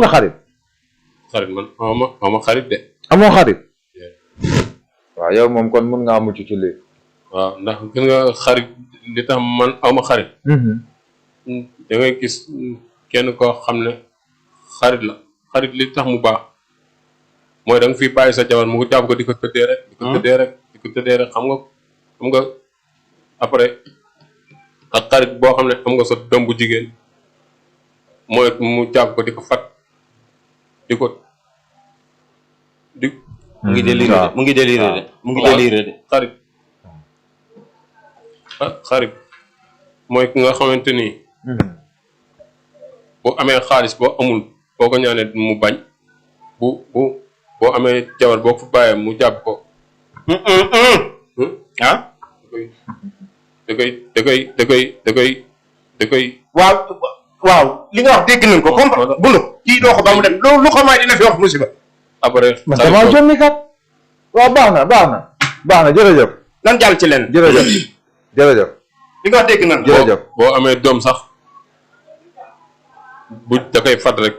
nga xarit. xarit man ama xarit de. amoo xarit. waaw yow moom kon mun ngaa mucc ci lii. waaw ndax gis nga xarit li tax man awma xarit. da ngay gis kenn koo xam ne xarit la xarit li tax mu baax mooy da nga fi bàyyi sa jabar mu jàpp ko di ko tëddee rek. di ko tëddee rek di ko tëddee rek xam nga après ak xarit boo xam ne am nga sa doom bu jigéen mooy mu jàpp ko di ko fat di ko di. mu ngi déliré de mu ngi déliré de mu ngi déliré de. xarit mooy ki nga xamante ni. boo amee xaalis boo amul boo ko ñaanee mu bañ boo amee jabar boo ko bàyyee mu jàpp ko. ah. da koy. waaw li nga wax dégg nañ ko comme bunu kii doo ko ba mu dem lu ko may dina fi wax musiba. après man damaa jommi kat. waaw baax na jërëjëf. lan jàll ci leen. jërëjëf li nga wax dégg nañ. jërëjëf boo amee doom sax bu da koy fat rek.